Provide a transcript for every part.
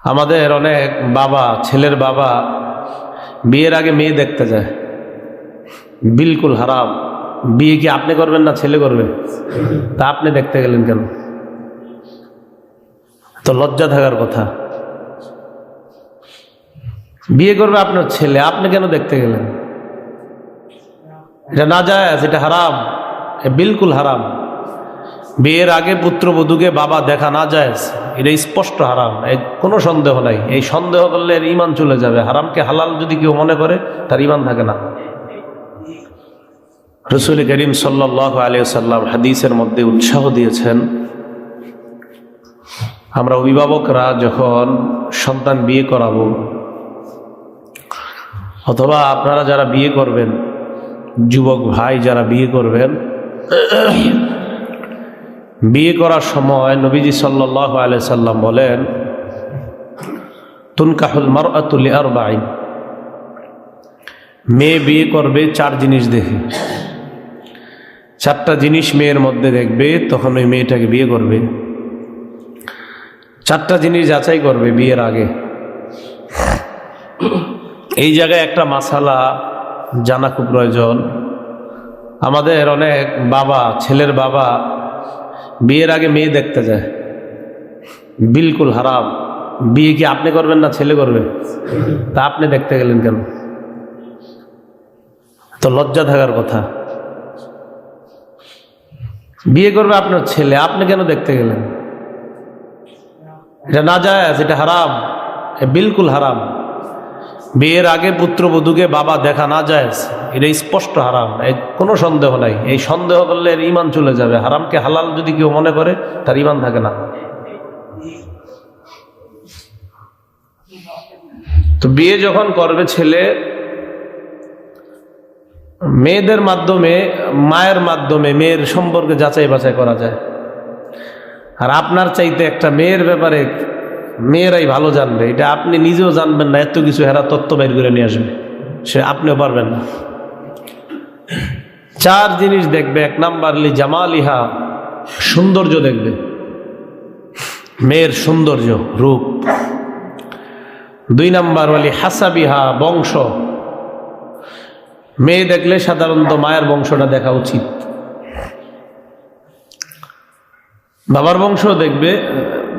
আমাদের অনেক বাবা, ছেলের বাবা বিয়ের আগে মেয়ে দেখতে যায়, বিলকুল হারাম। বিয়ে কি আপনি করবেন না ছেলে করবে? তা আপনি দেখতে গেলেন কেন? তো লজ্জা থাকার কথা। বিয়ে করবে আপনার ছেলে, আপনি কেন দেখতে গেলেন? এটা নাজায়েজ, এটা হারাম, বিলকুল হারাম। বিয়ের আগে পুত্রবধূকে বাবা দেখা নাজায়েজ, এটা স্পষ্ট হারাম, কোনো সন্দেহ নাই। এই সন্দেহ করলে এর ঈমান চলে যাবে। হারামকে হালাল যদি কেউ মনে করে তার ঈমান থাকে না। রাসূল করিম সাল্লাল্লাহু আলাইহি ওয়াসাল্লাম হাদিসের মধ্যে উৎসাহ দিয়েছেন, আমরা অভিভাবকরা যখন সন্তান বিয়ে করাবো, অথবা আপনারা যারা বিয়ে করবেন, যুবক ভাই যারা বিয়ে করবেন, বিয়ে করার সময় নবীজি সাল্লাল্লাহু আলাইহি সাল্লাম বলেন, তুনকাহুল মারআতু লিআরবাইন, মেয়ে বিয়ে করবে চার জিনিস দেখে। চারটা জিনিস মেয়ের মধ্যে দেখবে, তখন ওই মেয়েটাকে বিয়ে করবে। চারটা জিনিস যাচাই করবে বিয়ের আগে। এই জায়গায় একটা মাসালা জানা খুব প্রয়োজন। আমাদের অনেক বাবা, ছেলের বাবা বিয়ের আগে মেয়ে দেখতে যায়, বিলকুল হারাম। বিয়ে কি আপনি করবেন না ছেলে করবে? তা আপনি দেখতে গেলেন কেন? তো লজ্জা থাকার কথা। বিয়ে করবে আপনার ছেলে, আপনি কেন দেখতে গেলেন? এটা নাজায়েজ, এটা হারাম, বিলকুল হারাম। বিয়ের আগে পুত্রবধূকে বাবা দেখা নাজায়েজ, এটা স্পষ্ট হারাম, কোনো সন্দেহ নাই। এই সন্দেহ করলে এর ঈমান চলে যাবে। হারামকে হালাল যদি কেউ মনে করে তার ঈমান থাকে না। তো বিয়ে যখন করবে ছেলে, মেয়েদের মাধ্যমে, মায়ের মাধ্যমে মেয়ের সম্পর্কে যাচাই বাছাই করা যায়। আর আপনার চাইতে একটা মেয়ের ব্যাপারে মেয়েরাই ভালো জানবে, এটা আপনি নিজেও জানবেন না। এত কিছু হেরা তত্ত্ব বের করে নিয়ে আসবে, সে আপনিও পারবেন না। চার জিনিস দেখবে। এক নাম্বার লি জামালিহা, সৌন্দর্য দেখবে, মেয়ের সৌন্দর্য, রূপ। দুই নাম্বার ওয়ালি হাসাবিহা, বংশ। মেয়ে দেখলে সাধারণত মায়ের বংশটা দেখা উচিত। বাবার বংশ দেখবে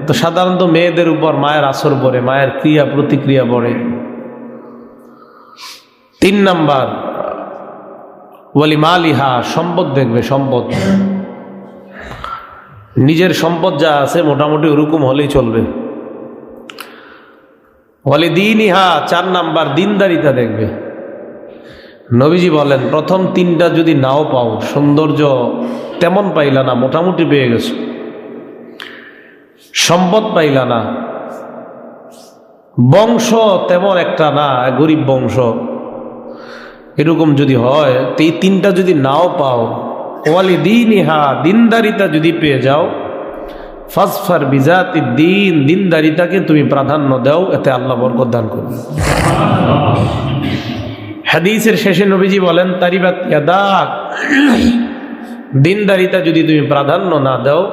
তো সাধারণত মেয়েদের উপর মায়ের আসর পড়ে, মায়ের ক্রিয়া প্রতিক্রিয়া পড়ে। তিন নাম্বার ওয়ালি মালিহা, সম্পদ দেখবে, সম্পদ। নিজের সম্পদ যা আছে মোটামুটি ওরকম হলেই চলবে। ওয়ালি দীনিহা, চার নাম্বার দিনদারিতা দেখবে। নবীজি বলেন, প্রথম তিনটা যদি নাও পাও, সৌন্দর্য তেমন পাইলা না, মোটামুটি পেয়ে গেছো, সম্পদ পাইলা না, বংশ তেমন একটা না, গরিব বংশ, এরকম যদি হয়, তো এই তিনটা যদি নাও পাও, ওয়ালি দীনিহা, দিনদারিতা যদি পেয়ে যাও, ফাজফার বিজাতি দ্বীন, দিনদারিতাকে তুমি প্রাধান্য দাও, এতে আল্লাহ বরকত দান করবে। হাদিসের শেষে নবীজি বলেন, তারিবাত ইয়াদাক, দিনদারিতা যদি তুমি প্রাধান্য না দাও,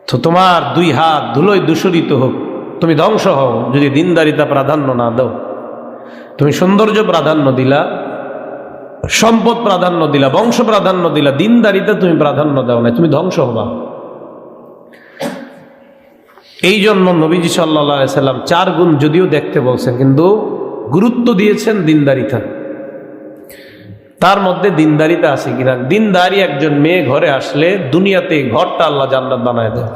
তো তোমার দুই হাত ধুলোয় দূষরিত হোক, তুমি ধ্বংস হও। যদি দিনদারিতা প্রাধান্য না দাও, তুমি সৌন্দর্য প্রাধান্য দিলা, সম্পদ প্রাধান্য দিলা, বংশ প্রাধান্য দিলা, দিনদারিতা তুমি প্রাধান্য দাও না, তুমি ধ্বংস হবা। এই জন্য নবীজি সাল্লাল্লাহু আলাইহি সাল্লাম চার গুণ যদিও দেখতে বলছেন, কিন্তু গুরুত্ব দিয়েছেন দিনদারিতা। তার মধ্যে দিনদারিতা আছে কিনা। দিনদারি একজন মেয়ে ঘরে আসলে দুনিয়াতে ঘরটা আল্লাহ জান্নাত বানায় দেয়।